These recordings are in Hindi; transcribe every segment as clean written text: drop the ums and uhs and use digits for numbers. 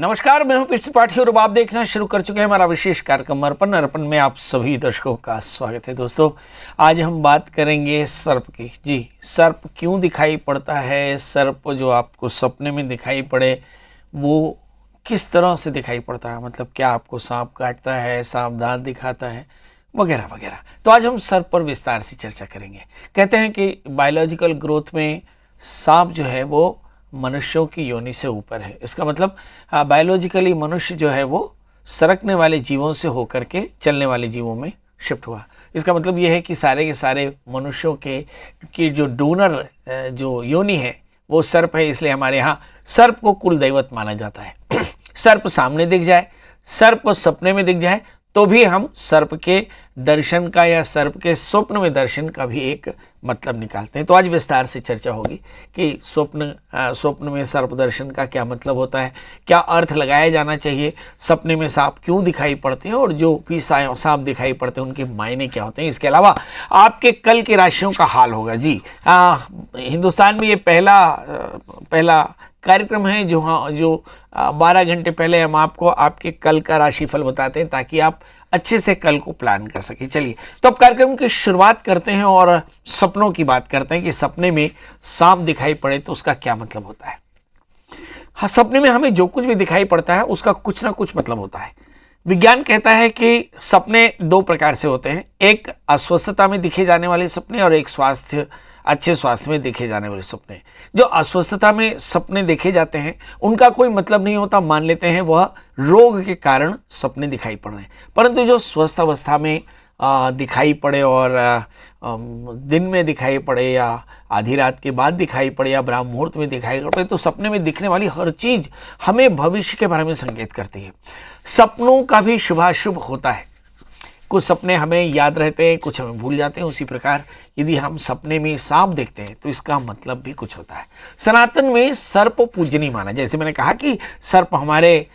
नमस्कार, मैं हूं पीयूष त्रिपाठी और अब आप देखना शुरू कर चुके हैं हमारा विशेष कार्यक्रम अर्पण। अर्पण में आप सभी दर्शकों का स्वागत है। दोस्तों, आज हम बात करेंगे सर्प की। जी, सर्प क्यों दिखाई पड़ता है, सर्प जो आपको सपने में दिखाई पड़े वो किस तरह से दिखाई पड़ता है, मतलब क्या आपको सांप काटता है, सांप दांत दिखाता है, वगैरह वगैरह। तो आज हम सर्प पर विस्तार से चर्चा करेंगे। कहते हैं कि बायोलॉजिकल ग्रोथ में सांप जो है वो मनुष्यों की योनि से ऊपर है। इसका मतलब बायोलॉजिकली मनुष्य जो है वो सरकने वाले जीवों से होकर के चलने वाले जीवों में शिफ्ट हुआ। इसका मतलब ये है कि सारे के सारे मनुष्यों के की जो डोनर जो योनि है वो सर्प है। इसलिए हमारे यहाँ सर्प को कुल दैवत माना जाता है। सर्प सामने दिख जाए, सर्प सपने में दिख जाए तो भी हम सर्प के दर्शन का या सर्प के स्वप्न में दर्शन का भी एक मतलब निकालते हैं। तो आज विस्तार से चर्चा होगी कि स्वप्न में सर्प दर्शन का क्या मतलब होता है, क्या अर्थ लगाया जाना चाहिए, सपने में सांप क्यों दिखाई पड़ते हैं और जो भी सांप दिखाई पड़ते हैं उनके मायने क्या होते हैं। इसके अलावा आपके कल के राशियों का हाल होगा। जी, हिंदुस्तान में ये पहला कार्यक्रम है जो 12 घंटे पहले हम आपको आपके कल का राशिफल बताते हैं ताकि आप अच्छे से कल को प्लान कर सकें। चलिए, तो अब कार्यक्रम की शुरुआत करते हैं और सपनों की बात करते हैं कि सपने में सांप दिखाई पड़े तो उसका क्या मतलब होता है। हाँ, सपने में हमें जो कुछ भी दिखाई पड़ता है उसका कुछ ना कुछ मतलब होता है। विज्ञान कहता है कि सपने दो प्रकार से होते हैं, एक अस्वस्थता में दिखे जाने वाले सपने और एक अच्छे स्वास्थ्य में देखे जाने वाले सपने। जो अस्वस्थता में सपने देखे जाते हैं उनका कोई मतलब नहीं होता, मान लेते हैं वह रोग के कारण सपने दिखाई पड़ रहे हैं। परंतु जो स्वस्थ अवस्था में दिखाई पड़े और दिन में दिखाई पड़े या आधी रात के बाद दिखाई पड़े या ब्रह्म मुहूर्त में दिखाई पड़े, तो सपने में दिखने वाली हर चीज़ हमें भविष्य के बारे में संकेत करती है। सपनों का भी शुभाशुभ होता है। कुछ सपने हमें याद रहते हैं, कुछ हमें भूल जाते हैं। उसी प्रकार यदि हम सपने में सांप देखते हैं तो इसका मतलब भी कुछ होता है। सनातन में सर्प पूजनीय माना, जैसे मैंने कहा कि सर्प हमारे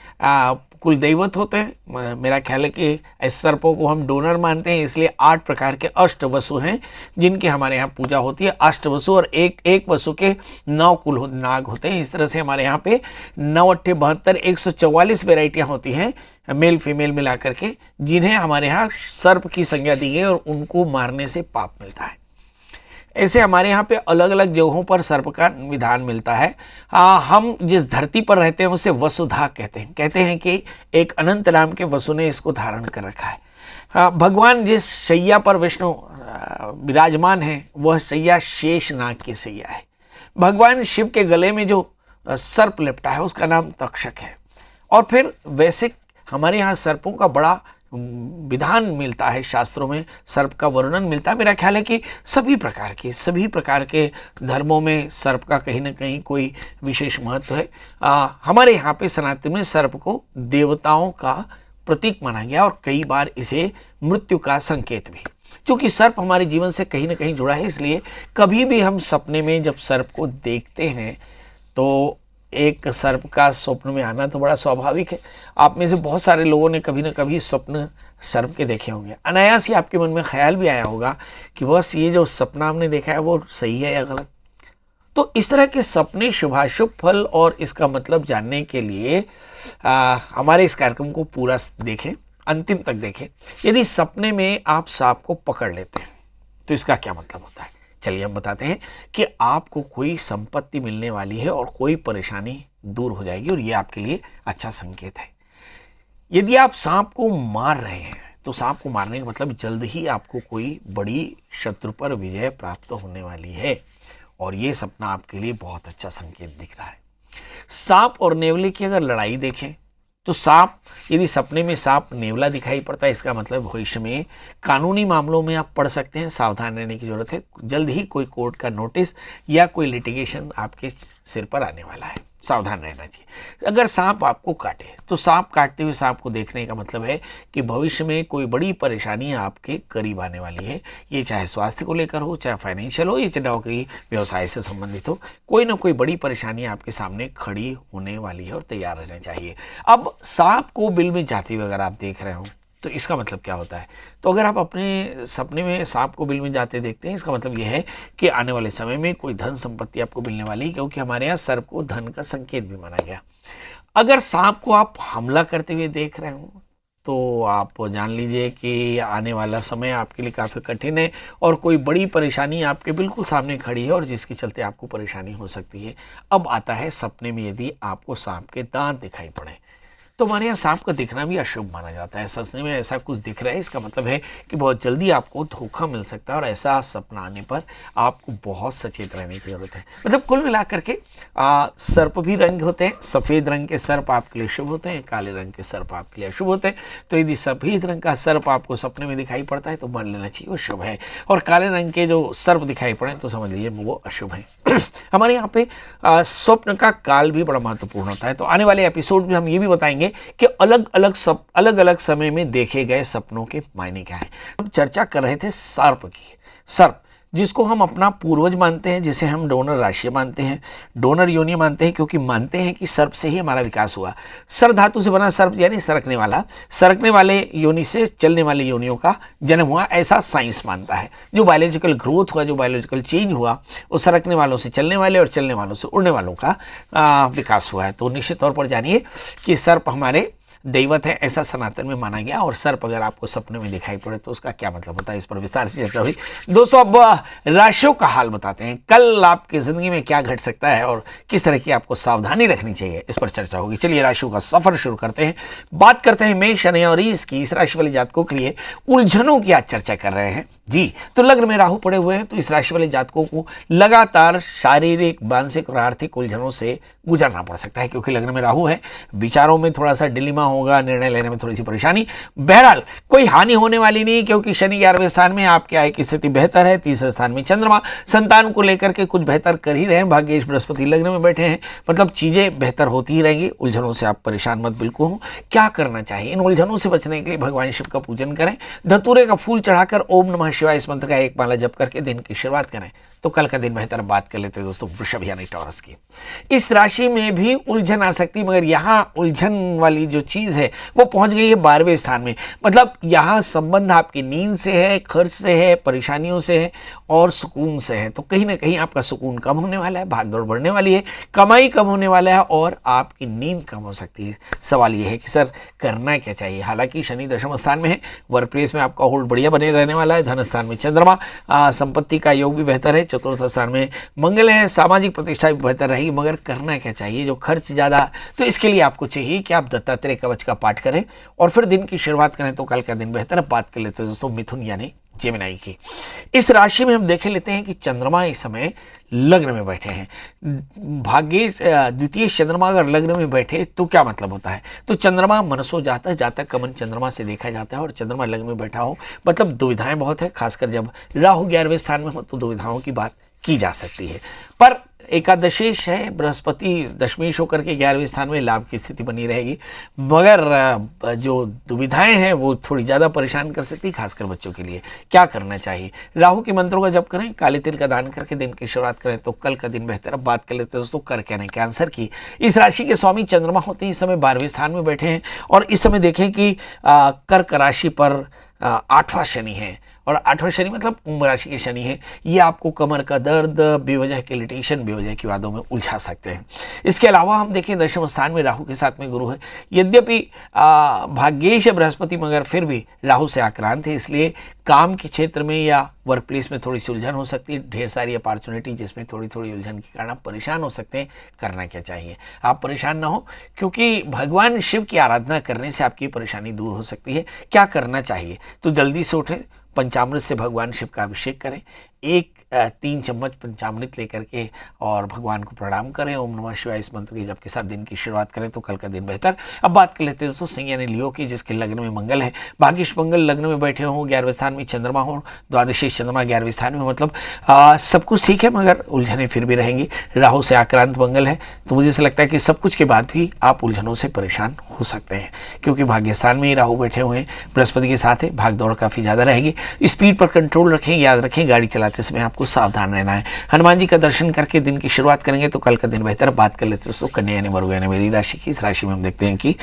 कुल दैवत होते हैं। मेरा ख्याल है कि इस सर्पों को हम डोनर मानते हैं, इसलिए 8 प्रकार के अष्टवसु हैं जिनकी हमारे यहाँ पूजा होती है। अष्टवसु और एक वसु के 9 कुल नाग होते हैं। इस तरह से हमारे यहाँ पे 9 अट्ठे 72 144 वेराइटियाँ होती हैं मेल फीमेल मिला करके, जिन्हें हमारे यहाँ सर्प की संज्ञा दी गई और उनको मारने से पाप मिलता है। ऐसे हमारे यहाँ पे अलग अलग जगहों पर सर्प का विधान मिलता है। हम जिस धरती पर रहते हैं उसे वसुधा कहते हैं कि एक अनंत नाम के वसु ने इसको धारण कर रखा है। भगवान जिस शैया पर विष्णु विराजमान है वह शैया शेष नाग की शैया है। भगवान शिव के गले में जो सर्प लिपटा है उसका नाम तक्षक है। और फिर वैसे हमारे यहाँ सर्पों का बड़ा विधान मिलता है, शास्त्रों में सर्प का वर्णन मिलता है। मेरा ख्याल है कि सभी प्रकार के धर्मों में सर्प का कहीं ना कहीं कोई विशेष महत्व है। हमारे यहाँ पे सनातन में सर्प को देवताओं का प्रतीक माना गया और कई बार इसे मृत्यु का संकेत भी। क्योंकि सर्प हमारे जीवन से कहीं ना कहीं जुड़ा है, इसलिए कभी भी हम सपने में जब सर्प को देखते हैं तो एक सर्प का स्वप्न में आना तो बड़ा स्वाभाविक है। आप में से बहुत सारे लोगों ने कभी ना कभी स्वप्न सर्प के देखे होंगे। अनायास ही आपके मन में ख्याल भी आया होगा कि बस ये जो सपना हमने देखा है वो सही है या गलत। तो इस तरह के सपने शुभाशुभ फल और इसका मतलब जानने के लिए हमारे इस कार्यक्रम को पूरा देखें, अंतिम तक देखें। यदि सपने में आप सांप को पकड़ लेते हैं तो इसका क्या मतलब होता है। चलिए हम बताते हैं कि आपको कोई संपत्ति मिलने वाली है और कोई परेशानी दूर हो जाएगी और ये आपके लिए अच्छा संकेत है। यदि आप सांप को मार रहे हैं तो सांप को मारने का मतलब जल्द ही आपको कोई बड़ी शत्रु पर विजय प्राप्त होने वाली है और ये सपना आपके लिए बहुत अच्छा संकेत दिख रहा है। सांप और नेवले की अगर लड़ाई देखें तो सांप, यदि सपने में सांप नेवला दिखाई पड़ता है इसका मतलब भविष्य में कानूनी मामलों में आप पढ़ सकते हैं, सावधान रहने की जरूरत है। जल्द ही कोई कोर्ट का नोटिस या कोई लिटिगेशन आपके सिर पर आने वाला है, सावधान रहना चाहिए। अगर सांप आपको काटे तो सांप काटते हुए सांप को देखने का मतलब है कि भविष्य में कोई बड़ी परेशानी आपके करीब आने वाली है। ये चाहे स्वास्थ्य को लेकर हो, चाहे फाइनेंशियल हो, या चाहे नौकरी व्यवसाय से संबंधित हो, कोई ना कोई बड़ी परेशानी आपके सामने खड़ी होने वाली है और तैयार रहना चाहिए। अब सांप को बिल में जाते हुए अगर आप देख रहे हो तो इसका मतलब क्या होता है। तो अगर आप अपने सपने में सांप को बिल में जाते देखते हैं इसका मतलब यह है कि आने वाले समय में कोई धन संपत्ति आपको मिलने वाली है, क्योंकि हमारे यहाँ सर्प को धन का संकेत भी माना गया। अगर सांप को आप हमला करते हुए देख रहे हो तो आप जान लीजिए कि आने वाला समय आपके लिए काफ़ी कठिन है और कोई बड़ी परेशानी आपके बिल्कुल सामने खड़ी है और जिसके चलते आपको परेशानी हो सकती है। अब आता है सपने में यदि आपको सांप के दांत दिखाई पड़े तो हमारे यहाँ सांप का दिखना भी अशुभ माना जाता है। सपने में ऐसा कुछ दिख रहा है, इसका मतलब है कि बहुत जल्दी आपको धोखा मिल सकता है और ऐसा सपना आने पर आपको बहुत सचेत रहने की जरूरत है। मतलब कुल मिलाकर के सर्प भी रंग होते हैं, सफ़ेद रंग के सर्प आपके लिए शुभ होते हैं, काले रंग के सर्प आपके लिए अशुभ होते हैं। तो यदि सफ़ेद रंग का सर्प आपको सपने में दिखाई पड़ता है तो मान लेना चाहिए वो शुभ है, और काले रंग के जो सर्प दिखाई पड़े तो समझ लीजिए वो अशुभ है। हमारे यहाँ पे स्वप्न का काल भी बड़ा महत्वपूर्ण होता है। तो आने वाले एपिसोड में हम ये भी बताएंगे कि अलग अलग समय में देखे गए सपनों के मायने क्या है। हम चर्चा कर रहे थे सर्प की। सर्प जिसको हम अपना पूर्वज मानते हैं, जिसे हम डोनर राशि मानते हैं, डोनर योनि मानते हैं, क्योंकि मानते हैं कि सर्प से ही हमारा विकास हुआ। सर धातु से बना सर्प यानी सरकने वाला, सरकने वाले योनि से चलने वाली योनियों का जन्म हुआ, ऐसा साइंस मानता है। जो बायोलॉजिकल ग्रोथ हुआ, जो बायोलॉजिकल चेंज हुआ, वो सरकने वालों से चलने वाले और चलने वालों से उड़ने वालों का विकास हुआ है। तो निश्चित तौर पर जानिए कि सर्प हमारे दैवत है, ऐसा सनातन में माना गया। और सर्प अगर आपको सपने में दिखाई पड़े तो उसका क्या मतलब होता है, इस पर विस्तार से चर्चा हुई। दोस्तों अब राशियों का हाल बताते हैं, कल आपकी जिंदगी में क्या घट सकता है और किस तरह की आपको सावधानी रखनी चाहिए, इस पर चर्चा होगी। चलिए राशियों का सफर शुरू करते हैं। बात करते हैं मेष, शनि और इसकी इस राशि वाले जातकों के लिए उलझनों की आज चर्चा कर रहे हैं जी। तो लग्न में राहु पड़े हुए हैं, तो इस राशि वाले जातकों को लगातार शारीरिक, मानसिक और आर्थिक उलझनों से गुजरना पड़ सकता है, क्योंकि लग्न में राहु है। विचारों में थोड़ा सा डिलीमा होगा, निर्णय लेने में थोड़ी सी परेशानी। बहरहाल कोई हानि होने वाली नहीं, क्योंकि शनि 11वें स्थान में, आपके आय की स्थिति बेहतर है। तीसरे स्थान में चंद्रमा, संतान को लेकर के कुछ बेहतर कर ही रहे हैं। भाग्येश बृहस्पति लग्न में बैठे हैं, मतलब चीजें बेहतर होती ही रहेंगी। उलझनों से आप परेशान मत बिल्कुल हो। क्या करना चाहिए, इन उलझनों से बचने के लिए भगवान शिव का पूजन करें, धतूरे का फूल चढ़ाकर ओम नमः शिवाय इस मंत्र का एक माला जप करके दिन की शुरुआत करें तो कल का दिन बेहतर। बात कर लेते हैं दोस्तों वृषभ यानी टॉरस की। इस राशि में भी उलझन आ सकती, मगर यहाँ उलझन वाली जो चीज है वो पहुंच गई है 12वें स्थान में। मतलब यहाँ संबंध आपकी नींद से है, खर्च से है, परेशानियों से है और सुकून से है। तो कहीं ना कहीं आपका सुकून कम होने वाला है, भागदौड़ बढ़ने वाली है, कमाई कम होने वाला है और आपकी नींद कम हो सकती है। सवाल यह है कि सर करना क्या चाहिए। हालांकि शनि दशम स्थान में है, वर्क प्लेस में आपका होल्ड बढ़िया बने रहने वाला है। धन स्थान में चंद्रमा, संपत्ति का योग भी बेहतर है। चतुर्थ स्थान में मंगल है, सामाजिक प्रतिष्ठा भी बेहतर रहेगी। मगर करना क्या चाहिए, जो खर्च ज़्यादा, तो इसके लिए आपको चाहिए कि आप दत्तात्रेय कवच का पाठ करें और फिर दिन की शुरुआत करें तो कल का दिन बेहतर है। बात कर लेते हैं दोस्तों मिथुन यानी जेमिनी की। इस राशि में हम देख लेते हैं कि चंद्रमा इस समय लग्न में बैठे हैं। भाग्य द्वितीय चंद्रमा अगर लग्न में बैठे तो क्या मतलब होता है, तो चंद्रमा मनसो जाता, जातक का मन चंद्रमा से देखा जाता है और चंद्रमा लग्न में बैठा हो मतलब दुविधाएं बहुत है। खासकर जब राहु 11वें स्थान में हो तो दुविधाओं की बात की जा सकती है। पर एकादशेश है, बृहस्पति दशमेश होकर के 11वें स्थान में लाभ की स्थिति बनी रहेगी। मगर जो दुविधाएं हैं वो थोड़ी ज़्यादा परेशान कर सकती, खासकर बच्चों के लिए। क्या करना चाहिए, राहु के मंत्रों का जप करें, काले तिल का दान करके दिन की शुरुआत करें तो कल का दिन बेहतर। अब बात कर लेते हैं दोस्तों कर कहने के आंसर की। इस राशि के स्वामी चंद्रमा होते हैं, इस समय 12वें स्थान में बैठे हैं और इस समय देखें कि कर्क राशि पर 8वां शनि है और 8वां शनि मतलब कुंभ राशि के शनि है। ये आपको कमर का दर्द, बेवजह के लिटिगेशन, बेवजह की वादों में उलझा सकते हैं। इसके अलावा हम देखें दशम स्थान में राहु के साथ में गुरु है। यद्यपि भाग्येश बृहस्पति मगर फिर भी राहु से आक्रांत है, इसलिए काम के क्षेत्र में या वर्क प्लेस में थोड़ी सी उलझन हो सकती है। ढेर सारी अपॉर्चुनिटी जिसमें थोड़ी थोड़ी उलझन के कारण आप परेशान हो सकते हैं। करना क्या चाहिए, आप परेशान ना हो, क्योंकि भगवान शिव की आराधना करने से आपकी परेशानी दूर हो सकती है। क्या करना चाहिए, तो जल्दी से उठें, पंचामृत से भगवान शिव का अभिषेक करें, 3 चम्मच पंचामृत लेकर के और भगवान को प्रणाम करें। ओम नमः शिवाय इस मंत्र के जप के साथ दिन की शुरुआत करें तो कल का दिन बेहतर। अब बात कर लेते हैं दोस्तों सिंह यानी लियो की, जिसके लग्न में मंगल है। भाग्येश मंगल लग्न में बैठे हों, 11वें स्थान में चंद्रमा हो, द्वादशीश चंद्रमा 11वें स्थान में, मतलब सब कुछ ठीक है मगर उलझने फिर भी रहेंगी। राहु से आक्रांत मंगल है, तो मुझे ऐसा लगता है कि सब कुछ के बाद भी आप उलझनों से परेशान हो सकते हैं, क्योंकि भाग्य स्थान में ही राहु बैठे हुए हैं, बृहस्पति के साथ है। भाग दौड़ काफ़ी ज़्यादा रहेगी। स्पीड पर कंट्रोल रखें, याद रखें गाड़ी चलाते समय आपको सावधान रहना है। हनुमान जी का दर्शन करके दिन की शुरुआत करेंगे तो कल का दिन बेहतर। बात कर लेते हैं दोस्तों कन्या यानी वर्ग यानी मेरी राशि की। इस राशि में हम देखते हैं कि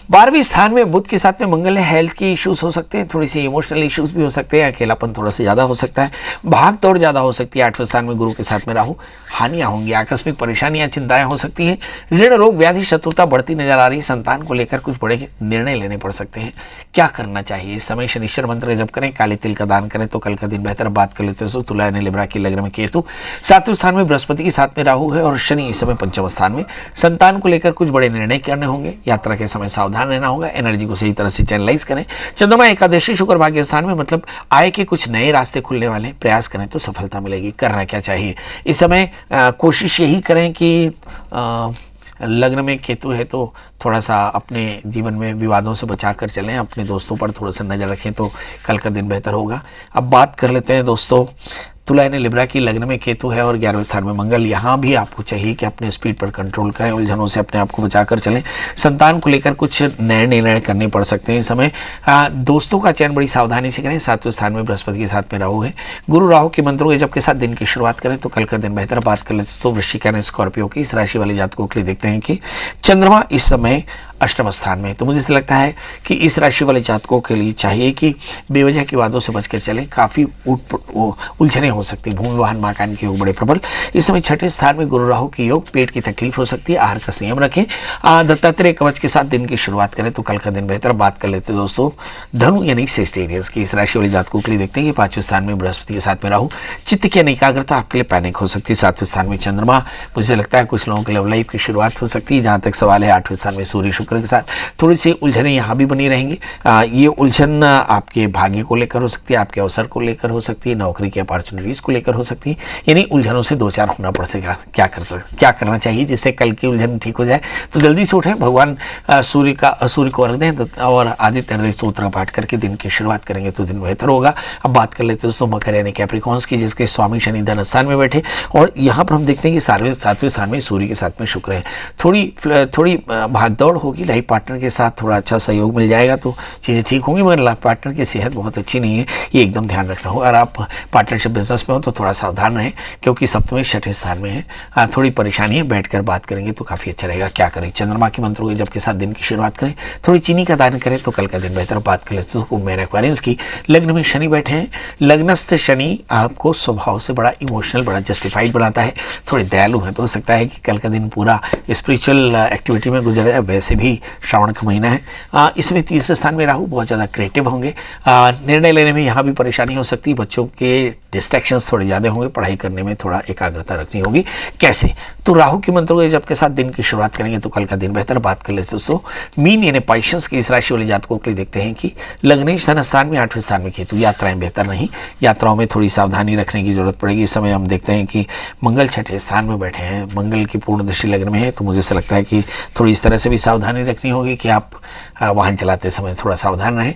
12वें स्थान में बुध के साथ में मंगल है। हेल्थ के इश्यूज हो सकते हैं, थोड़ी सी इमोशनल इश्यूज भी हो सकते हैं, अकेलापन थोड़ा सा ज़्यादा हो सकता है, भाग दौड़ ज़्यादा हो सकती है। 8वें स्थान में गुरु के साथ में राहु, हानियाँ होंगी, आकस्मिक परेशानियाँ चिंताएं हो सकती हैं, ऋण रोग व्याधि शत्रुता बढ़ती नजर आ रही है। संतान को लेकर कुछ बड़े निर्णय लेने पड़ सकते हैं। क्या करना चाहिए इस समय? शनिश्चर मंत्र जप करें, काले तिल का दान करें तो कल का दिन बेहतर। बात कर लेते हैं तुला यानी लिब्रा की लग्न में केतु, 7वें स्थान में बृहस्पति के साथ में राहु है और शनि इस समय 5वें स्थान में। संतान को लेकर कुछ बड़े निर्णय करने होंगे, यात्रा के समय सावधान रहना होगा, एनर्जी को सही तरह से चैनलाइज करें। चंद्रमा एकादशी शुक्र भाग्य स्थान में, मतलब आय के कुछ नए रास्ते खुलने वाले, प्रयास करें तो सफलता मिलेगी। करना क्या चाहिए इस समय? कोशिश यही करें कि लग्न में केतु है तो थोड़ा सा अपने जीवन में विवादों से बचा कर चलें, अपने दोस्तों पर थोड़ा सा नज़र रखें तो कल का दिन बेहतर होगा। अब बात कर लेते हैं दोस्तों तुला यानी लिब्रा की लग्न में केतु है और 11वें स्थान में मंगल। यहाँ भी आपको चाहिए कि अपने स्पीड पर कंट्रोल करें, उलझनों से अपने आप को बचाकर चलें। संतान को लेकर कुछ नए निर्णय करने पड़ सकते हैं इस समय। दोस्तों का चयन बड़ी सावधानी से करें। 7वें स्थान में बृहस्पति के साथ में राहु है। गुरु राहु के मंत्रों के जप के साथ दिन की शुरुआत करें तो कल का दिन बेहतर। बात कर लेते तो वृश्चिक यानी स्कॉर्पियो की इस राशि वाले जातकों के लिए देखते हैं कि चंद्रमा इस समय 8वें स्थान में, तो मुझे ऐसा लगता है कि इस राशि वाले जातकों के लिए चाहिए कि बेवजह की बातों से बचकर चलें। काफ़ी उलझने हो सकती है, भूमि वाहन मकान के योग बड़े प्रबल। इस समय 6ठे स्थान में गुरु राहु की योग, पेट की तकलीफ हो सकती है, आहार का संयम रखें। दत्तात्रेय कवच के साथ दिन की शुरुआत करें तो कल का दिन बेहतर। बात कर लेते हैं दोस्तों धनु यानी सेजिटेरियस की इस राशि वाले जातकों के लिए देखते हैं कि 5वें स्थान में बृहस्पति के साथ में राहु, चित्त की एकाग्रता आपके लिए पैनिक हो सकती है। 7वें स्थान में चंद्रमा, मुझे लगता है कुछ लोगों के लव लाइफ की शुरुआत हो सकती है। जहाँ तक सवाल है 8वें स्थान में सूर्य शुक्र के साथ थोड़ी सी उलझने यहाँ भी बनी रहेंगी। ये उलझन आपके भाग्य को लेकर हो सकती है, आपके अवसर को लेकर हो सकती है, नौकरी की अपॉर्चुनिटीज को लेकर हो सकती है, यानी उलझनों से दो चार होना पड़ सकेगा। क्या करना चाहिए जिससे कल की उलझन ठीक हो जाए? तो जल्दी से उठें, भगवान सूर्य को अर्घ दें और आदित्य हृदय स्तोत्र का पाठ करके दिन की शुरुआत करेंगे तो दिन बेहतर होगा। अब बात कर लेते हैं दोस्तों मकर यानी कैप्रिकॉन्स की, जिसके स्वामी शनि धन स्थान में बैठे और यहाँ पर हम देखते हैं कि 7वें स्थान में सूर्य के साथ में शुक्र है। थोड़ी भागदौड़ होगी, लाइफ पार्टनर के साथ थोड़ा अच्छा सहयोग मिल जाएगा तो चीज़ें ठीक होंगी, मगर लाइफ पार्टनर की सेहत बहुत अच्छी नहीं है, ये एकदम ध्यान रखना हो। अगर आप पार्टनरशिप बिजनेस में हो तो थोड़ा सावधान रहें क्योंकि सप्तमें 6ठे स्थान में है। थोड़ी परेशानी है, बैठकर बात करेंगे तो काफ़ी अच्छा रहेगा। क्या करें? चंद्रमा के मंत्रों के जप के साथ दिन की शुरुआत करें, थोड़ी चीनी का दान करें तो कल का दिन बेहतर। बात कर लेते हैं मेरे एक्वेरियंस की, लग्न में शनि बैठे हैं। लग्नस्थ शनि आपको स्वभाव से बड़ा इमोशनल, बड़ा जस्टिफाइड बनाता है, थोड़े दयालु हैं, तो हो सकता है कि कल का दिन पूरा स्पिरिचुअल एक्टिविटी में गुजर जाए। वैसे भी श्रावण का महीना है। इसमें 30वें स्थान में राहु, बहुत ज़्यादा क्रिएटिव होंगे, निर्णय लेने में यहाँ भी परेशानी हो सकती है। बच्चों के डिस्ट्रैक्शंस थोड़े ज़्यादा होंगे, पढ़ाई करने में थोड़ा एकाग्रता रखनी होगी। कैसे? तो राहु के मंत्रों के जप के साथ दिन की शुरुआत करेंगे तो कल का दिन बेहतर। बात कर लेते दोस्तों मीन यानी पाइशंस की इस राशि वाले जातकों के लिए देखते हैं कि लग्नेश धन स्थान में 8वें स्थान में केतु, यात्राएं बेहतर नहीं, यात्राओं में थोड़ी सावधानी रखने की जरूरत पड़ेगी। इस समय हम देखते हैं कि मंगल 6ठे स्थान में बैठे हैं, मंगल की पूर्ण दृष्टि लग्न में है, तो मुझे ऐसा लगता है कि थोड़ी इस तरह से भी सावधानी रखनी होगी कि आप वाहन चलाते समय थोड़ा सावधान रहें,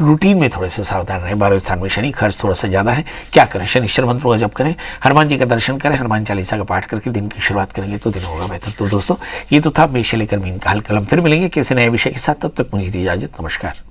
रूटीन में थोड़े से सावधान रहें। 12वें स्थान में शनि, खर्च थोड़ा सा ज़्यादा है। क्या करें? शनिश्चर मंत्रों का जप करें, हनुमान जी का दर्शन करें, हनुमान चालीसा का पाठ करके दिन की शुरुआत करेंगे तो दिन होगा बेहतर। तो दोस्तों ये तो था मेष लेकर मीन का हल कलम। फिर मिलेंगे किसी नए विषय के साथ, तब तक मुझे दी इजाजत। नमस्कार।